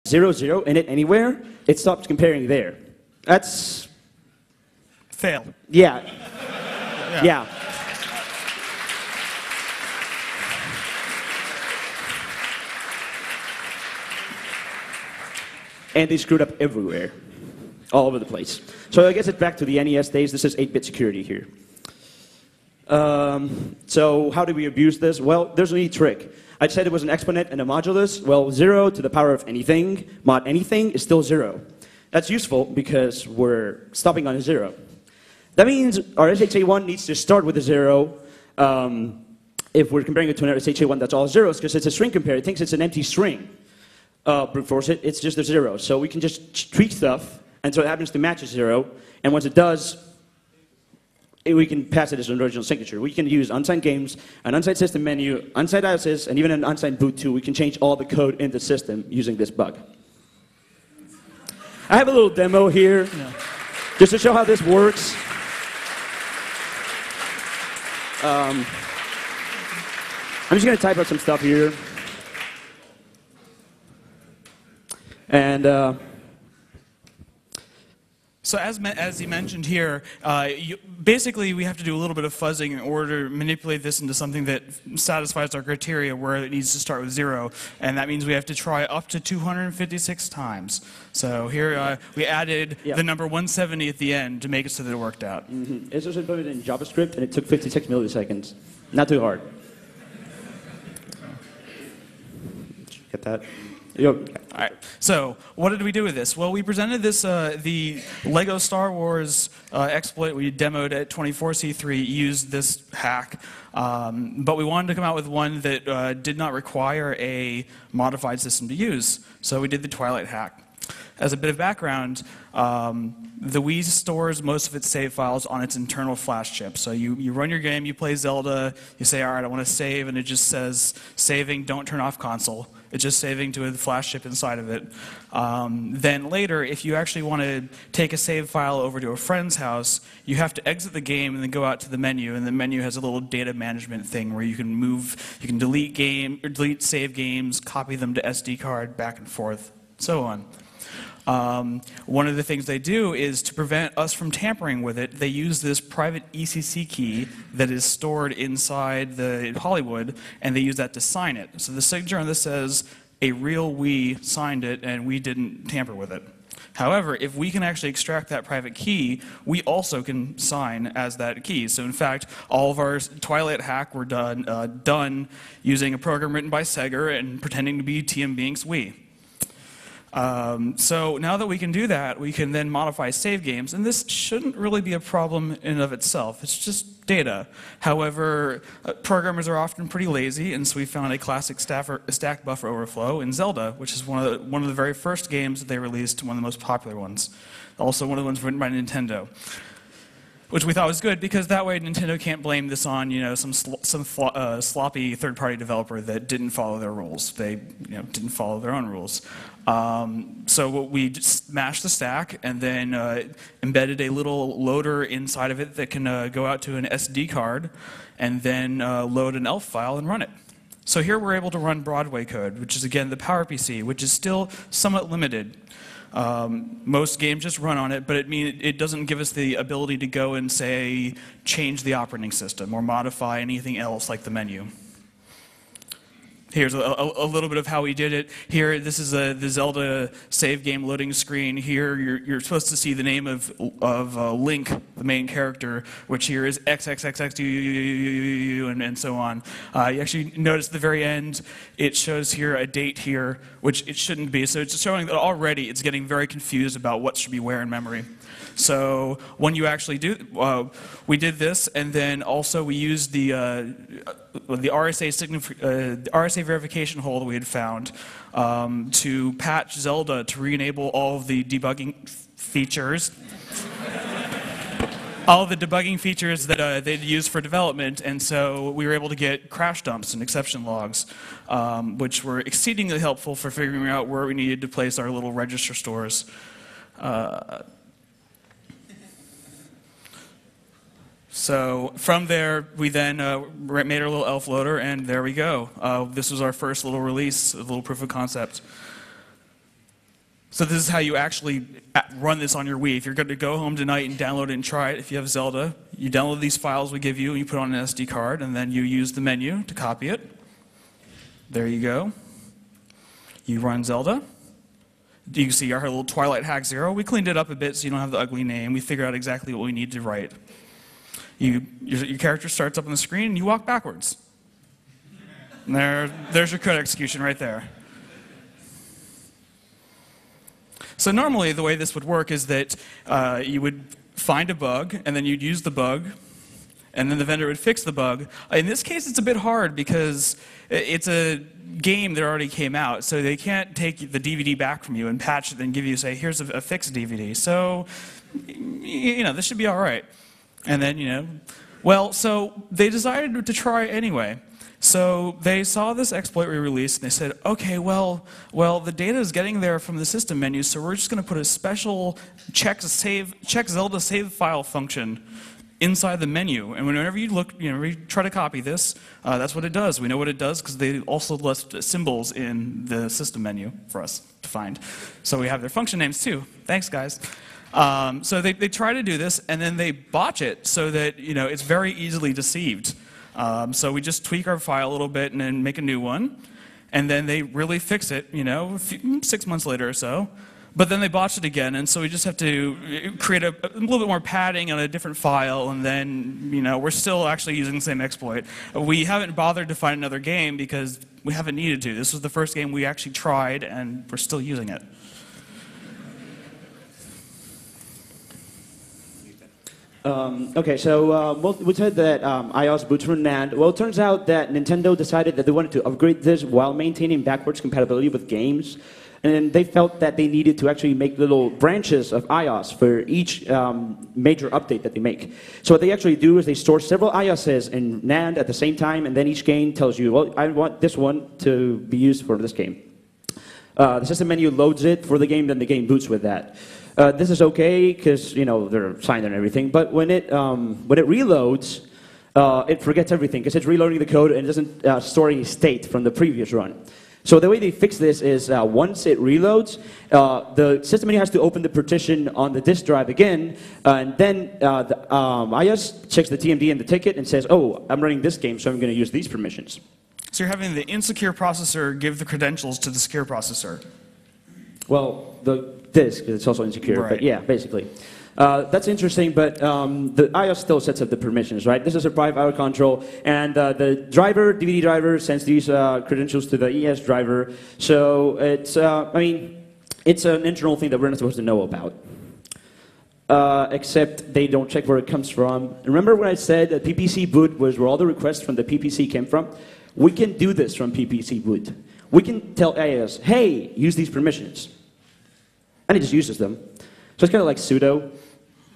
0, 0 in it anywhere, it stops comparing there. That's... Fail. Yeah. Yeah. And they screwed up everywhere. All over the place. So I guess it's back to the NES days. This is 8-bit security here. So how do we abuse this? Well, there's a neat trick. I said it was an exponent and a modulus. Well, 0 to the power of anything, mod anything, is still 0. That's useful because we're stopping on a 0. That means our SHA-1 needs to start with a 0. If we're comparing it to an SHA-1 that's all zeros, because it's a string compare, it thinks it's an empty string. Brute force it, it's just a 0. So we can just tweak stuff until it happens to match a 0. And once it does, we can pass it as an original signature. We can use unsigned games, an unsigned system menu, unsigned ISIS, and even an unsigned boot too. We can change all the code in the system using this bug. I have a little demo here, just to show how this works. I'm just going to type out some stuff here. And so as you mentioned here, basically we have to do a little bit of fuzzing in order to manipulate this into something that satisfies our criteria where it needs to start with 0. And that means we have to try up to 256 times. So here we added the number 170 at the end to make it so that it worked out. This was implemented in JavaScript, and it took 56 milliseconds. Not too hard. Get that? All right. So what did we do with this? Well, we presented this, the Lego Star Wars exploit we demoed at 24C3 used this hack, but we wanted to come out with one that did not require a modified system to use. So we did the Twilight hack. As a bit of background, the Wii stores most of its save files on its internal flash chip. So you run your game, you play Zelda, you say, all right, I want to save, and it just says, saving, don't turn off console. It's just saving to a flash chip inside of it. Then later, if you actually want to take a save file over to a friend's house, you have to exit the game and then go out to the menu, and the menu has a little data management thing where you can delete save games, copy them to SD card, back and forth, so on. One of the things they do is to prevent us from tampering with it, they use this private ECC key that is stored inside the Hollywood, and they use that to sign it. So the signature on this says, a real we signed it, and we didn't tamper with it. However, if we can actually extract that private key, we also can sign as that key. So in fact, all of our Twilight hack were done using a program written by Seger and pretending to be TM Bink's we. So now that we can do that, we can then modify save games, and this shouldn't really be a problem in and of itself. It's just data. However, programmers are often pretty lazy, and so we found a classic stack buffer overflow in Zelda, which is one of the very first games that they released, one of the most popular ones. Also one of the ones written by Nintendo. Which we thought was good because that way Nintendo can't blame this on some sloppy third-party developer that didn't follow their rules. They didn't follow their own rules. So we just mashed the stack and then embedded a little loader inside of it that can go out to an SD card and then load an ELF file and run it. So here we're able to run Broadway code, which is again the PowerPC, which is still somewhat limited. Most games just run on it, but it doesn't give us the ability to go and, say, change the operating system or modify anything else like the menu. Here's a little bit of how we did it. Here, this is the Zelda save game loading screen. Here, you're supposed to see the name of Link, the main character, which here is XXXX and so on. You actually notice at the very end, it shows here a date here, which it shouldn't be. So it's showing that already it's getting very confused about what should be where in memory. So when you actually do, we did this, and then also we used the RSA verification hole that we had found to patch Zelda to re-enable all of the debugging features. All of the debugging features that they'd used for development, and so we were able to get crash dumps and exception logs, which were exceedingly helpful for figuring out where we needed to place our little register stores. So from there, we then made our little ELF loader, and there we go. This was our first little release, a little proof of concept. So this is how you actually run this on your Wii. If you're going to go home tonight and download it and try it, if you have Zelda, you download these files we give you, and you put it on an SD card, and then you use the menu to copy it. There you go. You run Zelda. You can see our little Twilight Hack 0. We cleaned it up a bit so you don't have the ugly name. We figured out exactly what we need to write. Your character starts up on the screen, and you walk backwards. And there's your code execution right there. So normally the way this would work is that you would find a bug, and then you'd use the bug, and then the vendor would fix the bug. In this case, it's a bit hard because it's a game that already came out, so they can't take the DVD back from you and patch it and give you, say, here's a fixed DVD. So, this should be all right. And then, so they decided to try anyway. So they saw this exploit we released, and they said, okay, well, the data is getting there from the system menu, so we're just going to put a special check Zelda save file function inside the menu. And whenever you look, you try to copy this, that's what it does. We know what it does because they also left symbols in the system menu for us to find. So we have their function names too. Thanks, guys. So they try to do this, and then they botch it so that it's very easily deceived. So we just tweak our file a little bit and then make a new one, and then they really fix it, 6 months later or so. But then they botched it again, and so we just have to create a little bit more padding on a different file, and then we're still actually using the same exploit. We haven't bothered to find another game because we haven't needed to. This was the first game we actually tried, and we're still using it. Okay, so we said that iOS boots from NAND. Well, it turns out that Nintendo decided that they wanted to upgrade this while maintaining backwards compatibility with games. And they felt that they needed to actually make little branches of iOS for each major update that they make. So what they actually do is they store several iOSs in NAND at the same time, and then each game tells you, well, I want this one to be used for this game. The system menu loads it for the game, then the game boots with that. This is okay because they're signed and everything, but when it reloads, it forgets everything because it's reloading the code and it doesn't store any state from the previous run. So the way they fix this is once it reloads, the system menu has to open the partition on the disk drive again, and then the iOS checks the TMD and the ticket and says, oh, I'm running this game, so I'm going to use these permissions. So you're having the insecure processor give the credentials to the secure processor. Well, the disk, it's also insecure, right. But yeah, basically. That's interesting, but the iOS still sets up the permissions, right? This is a private IO control, and the driver, DVD driver, sends these credentials to the ES driver. So it's, it's an internal thing that we're not supposed to know about. Except they don't check where it comes from. Remember when I said that PPC boot was where all the requests from the PPC came from? We can do this from PPC boot. We can tell iOS, hey, use these permissions. And it just uses them. So it's kind of like sudo,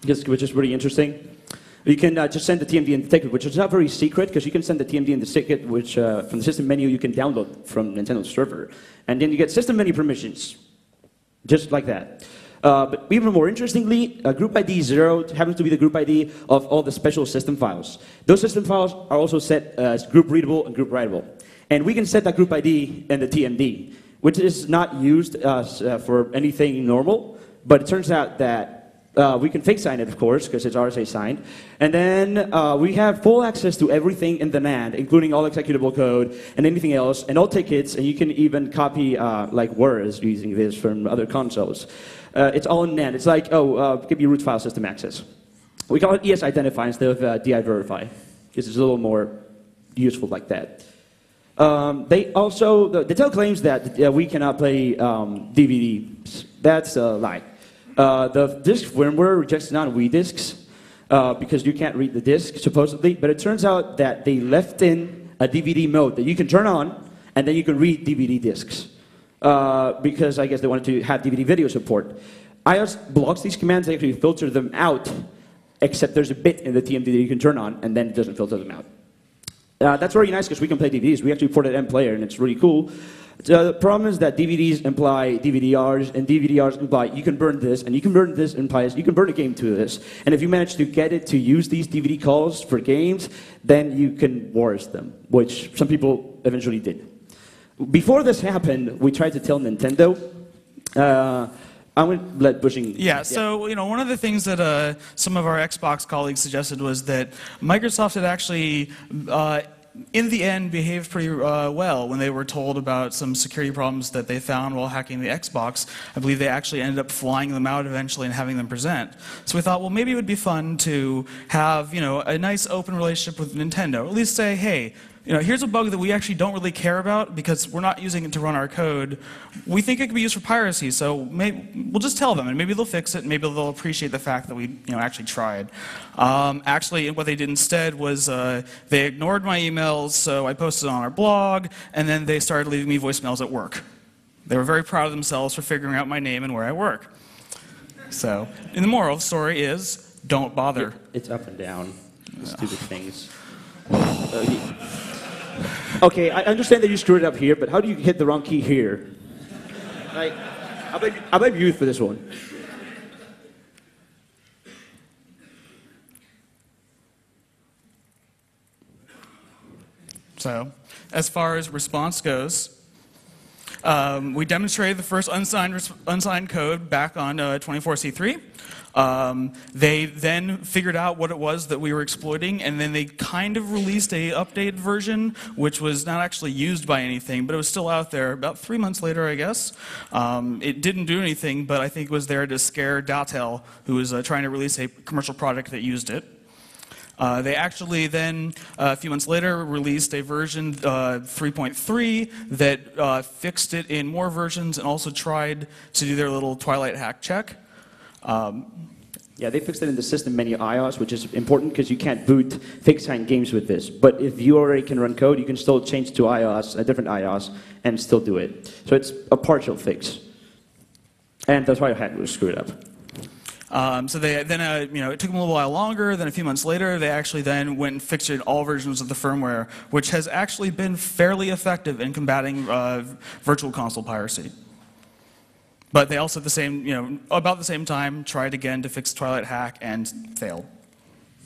which is really interesting. You can just send the TMD and the ticket, which is not very secret, because you can send the TMD and the ticket, which from the system menu you can download from Nintendo's server. And then you get system menu permissions, just like that. But even more interestingly, group ID 0 happens to be the group ID of all the special system files. Those system files are also set as group readable and group writable. And we can set that group ID in the TMD, which is not used for anything normal, but it turns out that we can fake sign it, of course, because it's RSA signed. And then we have full access to everything in the NAND, including all executable code and anything else, and all tickets, and you can even copy like words using this from other consoles. It's all in NAND. It's like, give me root file system access. We call it ES identify instead of DI verify, because it's a little more useful like that. They also, the Dell claims that we cannot play DVDs. That's a lie. The disk firmware rejects non-Wii disks because you can't read the disk, supposedly, but it turns out that they left in a DVD mode that you can turn on, and then you can read DVD disks. Because I guess they wanted to have DVD video support. iOS blocks these commands, they actually filter them out, except there's a bit in the TMD that you can turn on, and then it doesn't filter them out. That's very nice because we can play DVDs. We actually ported MPlayer, and it's really cool. The problem is that DVDs imply DVDRs, and DVDRs imply you can burn this, and you can burn this implies you can burn a game to this. And if you manage to get it to use these DVD calls for games, then you can wars them, which some people eventually did. Before this happened, we tried to tell Nintendo I'm going to let Bushing. Yeah, so one of the things that some of our Xbox colleagues suggested was that Microsoft had actually, in the end, behaved pretty well when they were told about some security problems that they found while hacking the Xbox. I believe they actually ended up flying them out eventually and having them present. So we thought, well, maybe it would be fun to have a nice open relationship with Nintendo. At least say, hey, here's a bug that we actually don't really care about because we're not using it to run our code. We think it could be used for piracy, so we'll just tell them, and maybe they'll fix it, and maybe they'll appreciate the fact that we actually tried. Actually, what they did instead was they ignored my emails, so I posted on our blog, and then they started leaving me voicemails at work. They were very proud of themselves for figuring out my name and where I work. So, and the moral of the story is, don't bother. It's up and down. Stupid things. Okay, I understand that you screwed it up here, but how do you hit the wrong key here? I blame you for this one. So, as far as response goes, we demonstrated the first unsigned code back on 24C3. They then figured out what it was that we were exploiting, and then they kind of released a updated version, which was not actually used by anything, but it was still out there about 3 months later, I guess. It didn't do anything, but I think it was there to scare Datel, who was trying to release a commercial product that used it. They actually then, a few months later, released a version 3.3 that fixed it in more versions and also tried to do their little Twilight hack check. Yeah, they fixed it in the system menu iOS, which is important because you can't boot fake-signed games with this. But if you already can run code, you can still change to iOS, a different iOS, and still do it. So it's a partial fix. And that's why I had to screw it up. So they then, it took them a little while longer. Then a few months later, they actually then went and fixed it in all versions of the firmware, which has actually been fairly effective in combating virtual console piracy. But they also, about the same time, tried again to fix Twilight hack and failed.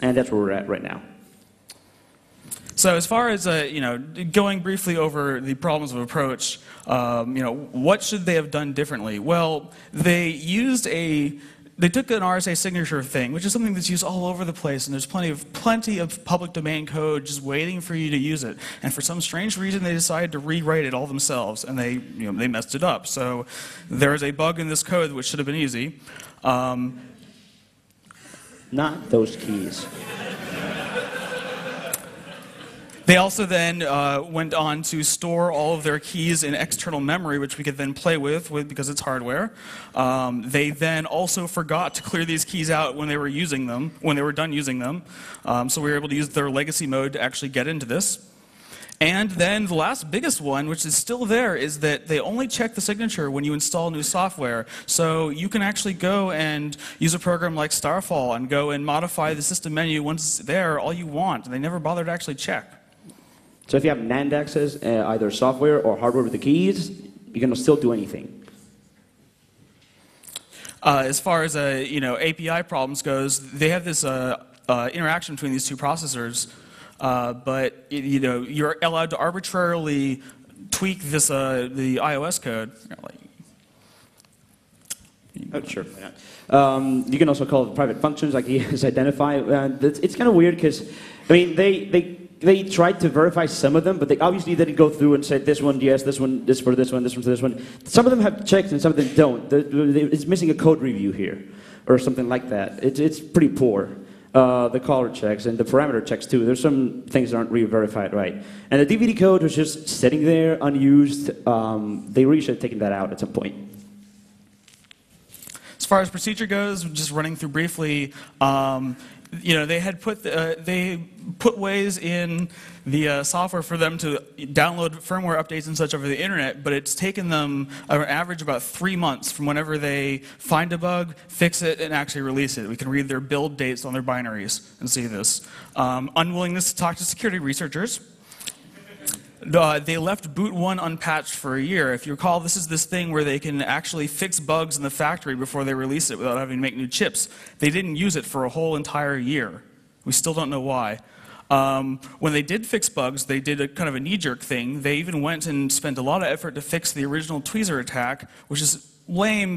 And that's where we're at right now. So as far as going briefly over the problems of approach, what should they have done differently? Well, they took an RSA signature thing, which is something that's used all over the place, and there's plenty of public domain code just waiting for you to use it. And for some strange reason, they decided to rewrite it all themselves, and they messed it up. So there is a bug in this code which should have been easy. Not those keys. They also then went on to store all of their keys in external memory, which we could then play with because it's hardware. They then also forgot to clear these keys out when they were using them, when they were done using them. So we were able to use their legacy mode to actually get into this. And then the last biggest one, which is still there, is that they only check the signature when you install new software. So you can actually go and use a program like Starfall and go and modify the system menu once it's there all you want. They never bother to actually check. So if you have NAND access, either software or hardware with the keys, you can still do anything. As far as API problems goes, they have this interaction between these two processors, but you're allowed to arbitrarily tweak this the iOS code. Oh, sure. You can also call it private functions, like he has identified. It's kind of weird because, I mean, they tried to verify some of them, but they obviously didn't go through and said this one yes, this one this for this one, this one for this one. Some of them have checks and some of them don't. It's missing a code review here, or something like that. It's pretty poor. The caller checks and the parameter checks too. There's some things that aren't really verified right. And the DVD code was just sitting there unused. They really should have taken that out at some point. As far as procedure goes, just running through briefly, they had put ways in the software for them to download firmware updates and such over the internet, but it's taken them an average about 3 months from whenever they find a bug, fix it, and actually release it. We can read their build dates on their binaries and see this. Unwillingness to talk to security researchers. They left boot 1 unpatched for a year. If you recall, this is this thing where they can actually fix bugs in the factory before they release it without having to make new chips. They didn't use it for a whole entire year. We still don't know why. When they did fix bugs, they did a kind of a knee-jerk thing. They even went and spent a lot of effort to fix the original tweezer attack, which is lame